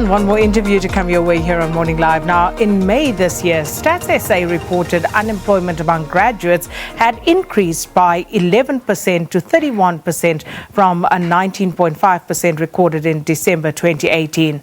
And one more interview to come your way here on Morning Live. Now, in May this year, Stats SA reported unemployment among graduates had increased by 11% to 31% from a 19.5% recorded in December 2018.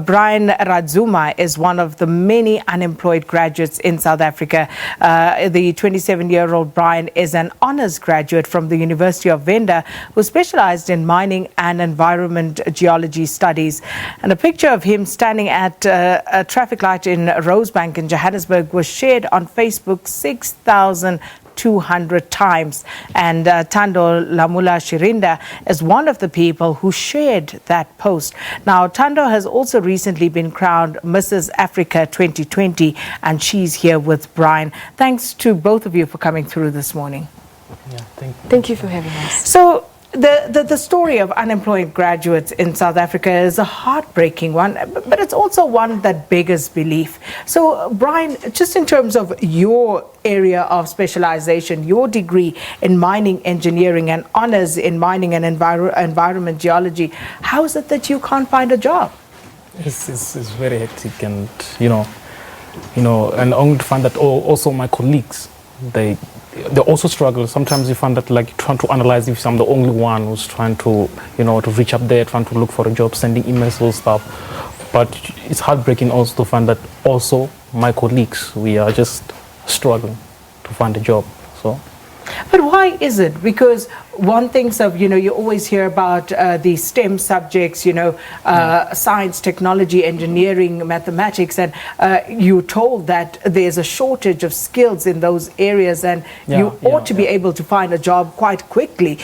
Brian Radzuma is one of the many unemployed graduates in South Africa. The 27-year-old Brian is an honours graduate from the University of Venda who specialised in mining and environment geology studies. And a picture of him standing at a traffic light in Rosebank in Johannesburg was shared on Facebook 6,200 times. And Thando Lamula-Shirinda is one of the people who shared that post. Now, Thando has also recently been crowned Mrs. Africa 2020, and she's here with Brian. Thanks to both of you for coming through this morning. Yeah, thank you for having us. So, the story of unemployed graduates in South Africa is a heartbreaking one, but it's also one that beggars belief. So, Brian, just in terms of your area of specialization, your degree in mining engineering and honors in mining and environment geology, how is it that you can't find a job? It's very hectic, and and only to find that also my colleagues, they also struggle. Sometimes you find that, like, trying to analyze if I'm the only one who's trying to, to reach up there, trying to look for a job, sending emails and stuff. But it's heartbreaking also to find that also my colleagues, we are just struggling to find a job. So. But why is it? Because one thinks of, you always hear about the STEM subjects, science, technology, engineering, mathematics, and you're told that there's a shortage of skills in those areas, and you ought to be able to find a job quite quickly.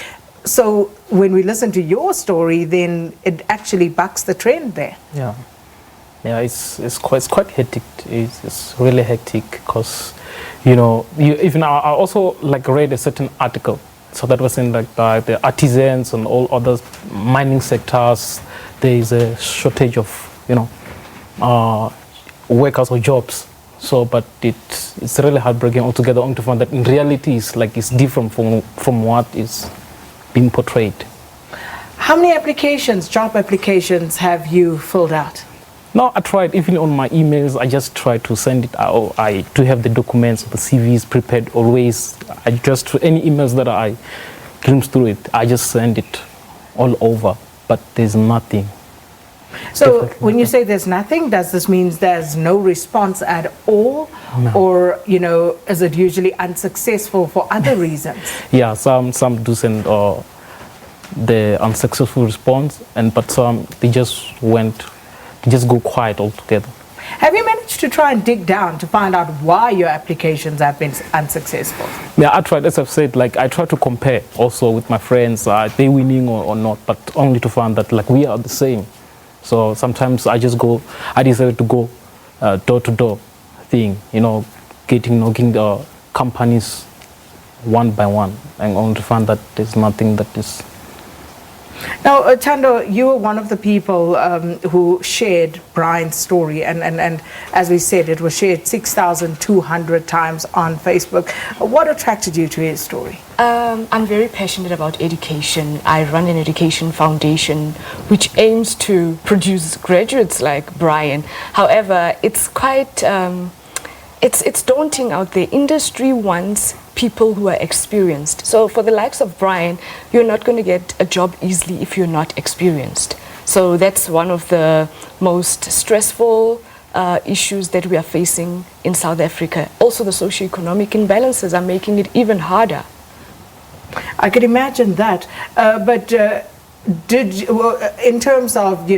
So when we listen to your story, then it actually bucks the trend there. Yeah, it's quite hectic. It's really hectic because, I also read a certain article. So that was in by the artisans and all other mining sectors. There is a shortage of, workers or jobs. So, but it's really heartbreaking altogether to find that in reality it's different from what is being portrayed. How many job applications have you filled out? No, I tried. Even on my emails, I just try to send it out. I do have the documents, the CVs prepared always. Any emails that I glimpse through it, I just send it all over. But there's nothing. So when you say there's nothing, does this mean there's no response at all? No. Or, is it usually unsuccessful for other reasons? Yeah, some do send the unsuccessful response, but some they just go quiet altogether. Have you managed to try and dig down to find out why your applications have been unsuccessful? Yeah, I tried, as I've said, I try to compare also with my friends, are they winning or not, but only to find that we are the same. So sometimes I decided to go door-to-door thing, knocking the companies one by one, and only to find that there's nothing that is. Now, Thando, you were one of the people who shared Brian's story, and as we said, it was shared 6,200 times on Facebook. What attracted you to his story? I'm very passionate about education. I run an education foundation which aims to produce graduates like Brian. However, it's quite it's daunting out there. Industry wants people who are experienced. So for the likes of Brian, you're not going to get a job easily if you're not experienced. So that's one of the most stressful issues that we are facing in South Africa. Also, the socio-economic imbalances are making it even harder. I could imagine that. But in terms of,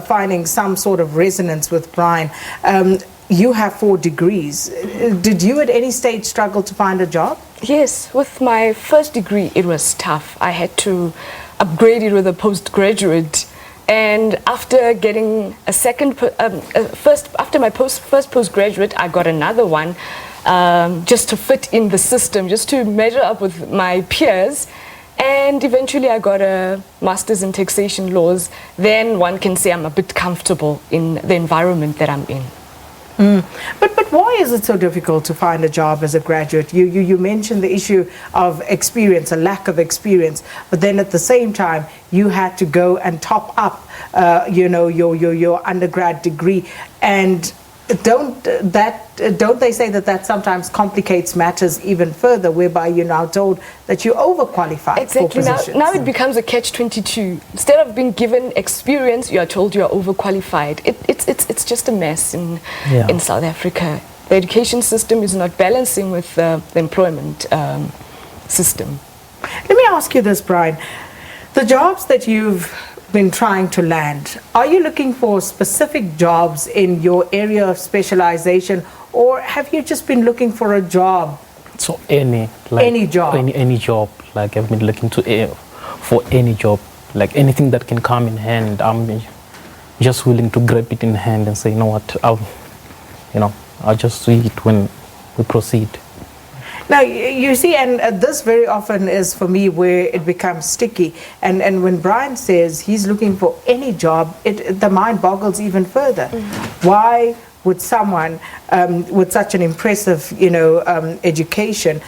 finding some sort of resonance with Brian, you have 4 degrees. Did you at any stage struggle to find a job? Yes, with my first degree, it was tough. I had to upgrade it with a postgraduate. And after getting a after my first postgraduate, I got another one just to fit in the system, just to measure up with my peers. And eventually I got a master's in taxation laws. Then one can say I'm a bit comfortable in the environment that I'm in. But why is it so difficult to find a job as a graduate? You mentioned the issue of experience, a lack of experience, but then at the same time you had to go and top up, your undergrad degree, and don't they say that sometimes complicates matters even further, whereby you're now told that you're overqualified for positions? Now it becomes a catch-22. Instead of being given experience, you are told you are overqualified. It's just a mess in South Africa. The education system is not balancing with the employment system. Let me ask you this, Brian. The jobs that you've been trying to land, are you looking for specific jobs in your area of specialization, or have you just been looking for a job? So any job, any job. Like I've been looking for any job, like anything that can come in hand. I'm just willing to grab it in hand and say, you know what, I'll just do it when we proceed. Now, you see, and this very often is for me where it becomes sticky. And when Brian says he's looking for any job, the mind boggles even further. Why would someone with such an impressive, education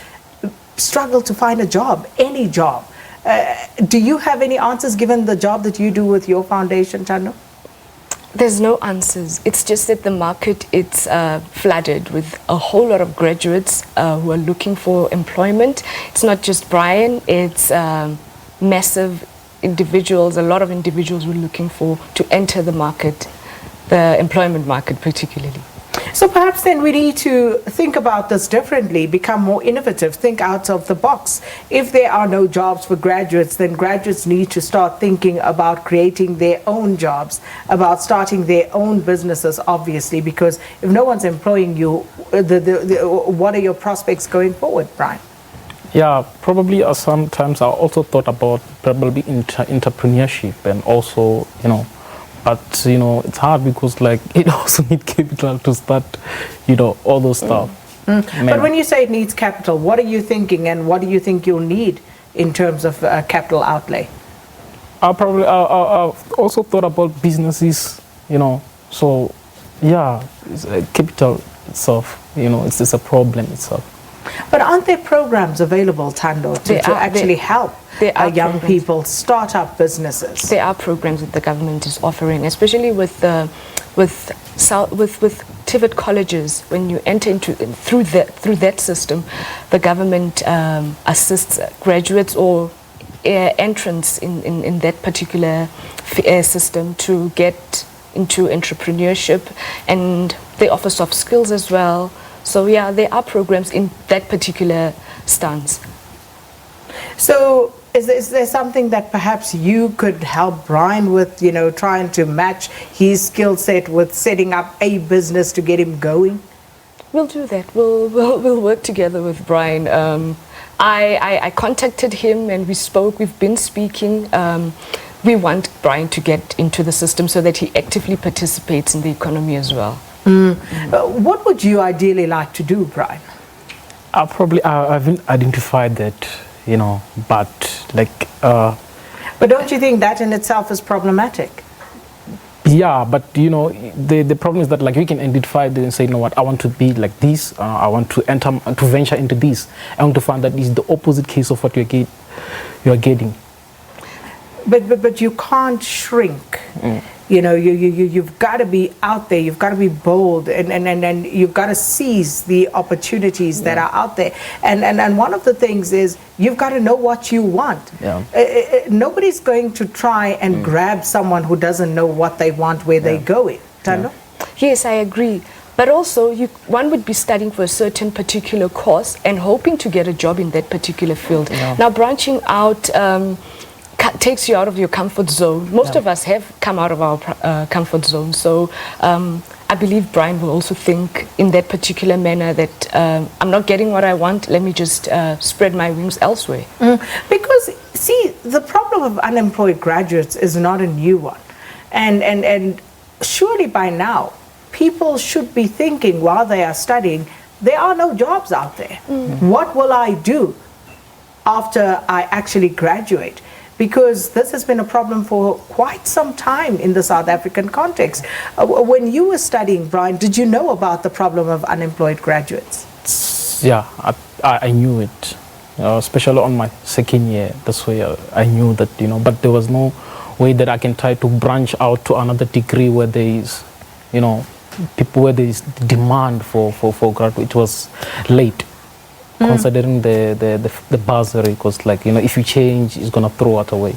struggle to find a job, any job? Do you have any answers given the job that you do with your foundation, Thando? There's no answers. It's just that the market, it's flooded with a whole lot of graduates who are looking for employment. It's not just Brian, it's massive individuals, a lot of individuals who are looking to enter the market, the employment market particularly. So perhaps then we need to think about this differently, become more innovative, think out of the box. If there are no jobs for graduates, then graduates need to start thinking about creating their own jobs, about starting their own businesses, obviously, because if no one's employing you, what are your prospects going forward, Brian? Yeah, probably sometimes I also thought about probably entrepreneurship and also, but it's hard because it also needs capital to start, all those stuff. But when you say it needs capital, what are you thinking, and what do you think you'll need in terms of capital outlay? I also thought about businesses, so yeah, capital itself, it's a problem itself. But aren't there programs available, Thando, to actually help young people start up businesses? There are programs that the government is offering, especially with TVET colleges. When you enter through that system, the government assists graduates or entrants in that particular system to get into entrepreneurship, and they offer soft skills as well. So yeah, there are programs in that particular stance. So is there something that perhaps you could help Brian with, trying to match his skill set with setting up a business to get him going? We'll do that. We'll work together with Brian. I contacted him and we spoke. We've been speaking. We want Brian to get into the system so that he actively participates in the economy as well. What would you ideally like to do, Brian? I haven't identified that, but But don't you think that in itself is problematic? Yeah, but the problem is that we can identify and say, I want to be like this. I want to venture into this. I want to find that this is the opposite case of what you are getting. But you can't shrink. You've got to be out there. You've got to be bold, and you've got to seize the opportunities that are out there. And one of the things is you've got to know what you want. Nobody's going to try and grab someone who doesn't know what they want, where they're going. Thando? Yes, I agree. But also, one would be studying for a certain particular course and hoping to get a job in that particular field. Now, branching out takes you out of your comfort zone. Most of us have come out of our comfort zone. So I believe Brian will also think in that particular manner that I'm not getting what I want, let me just spread my wings elsewhere. Because, see, the problem of unemployed graduates is not a new one. And surely by now, people should be thinking while they are studying, there are no jobs out there. What will I do after I actually graduate? because this has been a problem for quite some time in the South African context. When you were studying, Brian, did you know about the problem of unemployed graduates? Yeah, I knew it, especially on my second year. That's why I knew that, but there was no way that I can try to branch out to another degree where there is, people where there is demand for graduate. It was late, considering the bursary, because like, if you change, it's going to throw it away.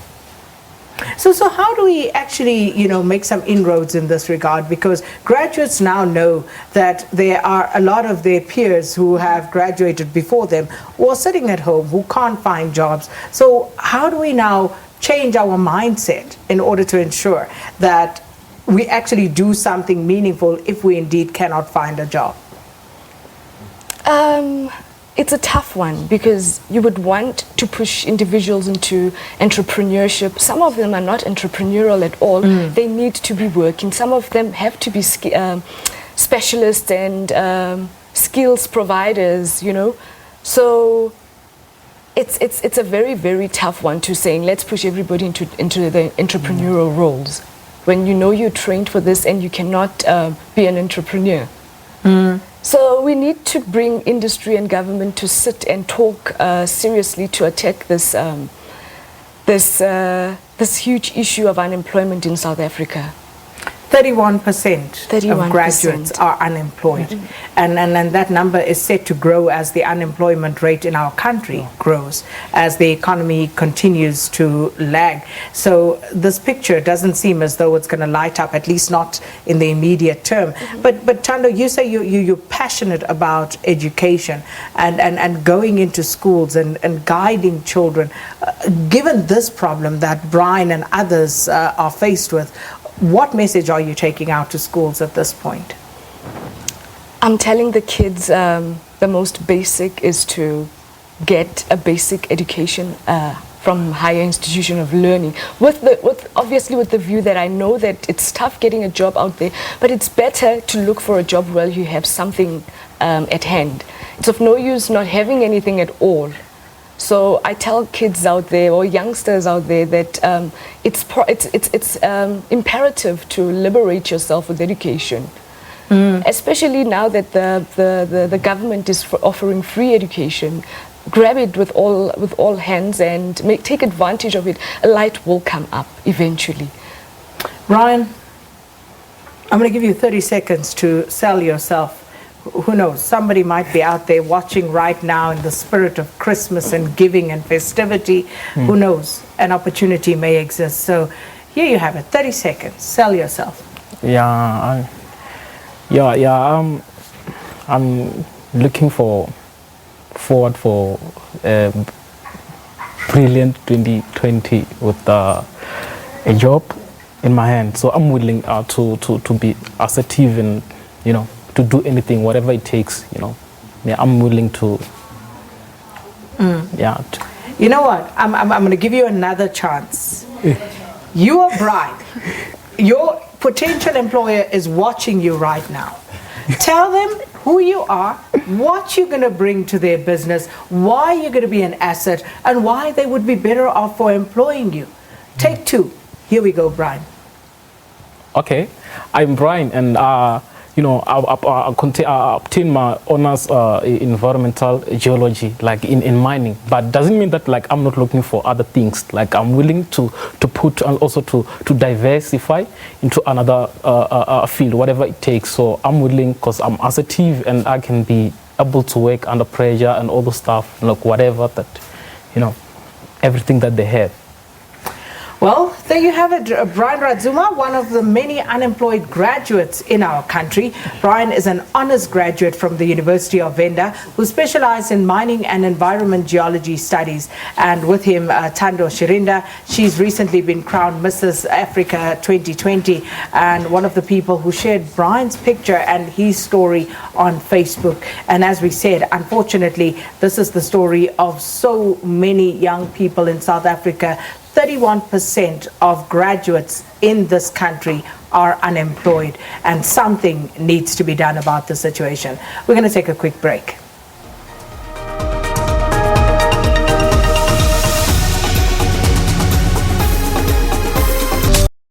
So how do we actually, make some inroads in this regard? Because graduates now know that there are a lot of their peers who have graduated before them who are sitting at home, who can't find jobs. So how do we now change our mindset in order to ensure that we actually do something meaningful if we indeed cannot find a job? It's a tough one, because you would want to push individuals into entrepreneurship. Some of them are not entrepreneurial at all. They need to be working. Some of them have to be specialists and skills providers, So it's a very, very tough one to saying, let's push everybody into the entrepreneurial roles, when you're trained for this and you cannot be an entrepreneur. So we need to bring industry and government to sit and talk seriously to attack this huge issue of unemployment in South Africa. 31% of graduates are unemployed, and that number is set to grow as the unemployment rate in our country grows, as the economy continues to lag. So this picture doesn't seem as though it's going to light up, at least not in the immediate term. But Thando, you say you're passionate about education and going into schools and guiding children. Given this problem that Brian and others are faced with, what message are you taking out to schools at this point? I'm telling the kids the most basic is to get a basic education from higher institution of learning, obviously with the view that I know that it's tough getting a job out there, but it's better to look for a job while you have something at hand. It's of no use not having anything at all. So I tell kids out there, or youngsters out there, that it's imperative to liberate yourself with education, especially now that the government is offering free education. Grab it with all hands and take advantage of it. A light will come up eventually. Brian, I'm going to give you 30 seconds to sell yourself. Who knows, somebody might be out there watching right now in the spirit of Christmas and giving and festivity. Who knows, an opportunity may exist. So here you have it, 30 seconds, sell yourself. I'm looking forward for brilliant 2020 with a job in my hand. So I'm willing to be assertive and, to do anything, whatever it takes, I'm willing to, You know what, I'm going to give you another chance. You are Brian. Your potential employer is watching you right now. Tell them who you are, what you're going to bring to their business, why you're going to be an asset, and why they would be better off for employing you. Take two. Here we go, Brian. Okay, I'm Brian, and I obtained my honors in environmental geology, like in mining. But doesn't mean that like I'm not looking for other things. Like I'm willing to put and also to diversify into another field, whatever it takes. So I'm willing because I'm assertive and I can be able to work under pressure and all the stuff, like whatever that, everything that they have. Well, there you have it, Brian Radzuma, one of the many unemployed graduates in our country. Brian is an honors graduate from the University of Venda who specialized in mining and environment geology studies. And with him, Thando Shirinda. She's recently been crowned Mrs. Africa 2020 and one of the people who shared Brian's picture and his story on Facebook. And as we said, unfortunately, this is the story of so many young people in South Africa. 31% of graduates in this country are unemployed, and something needs to be done about the situation. We're going to take a quick break.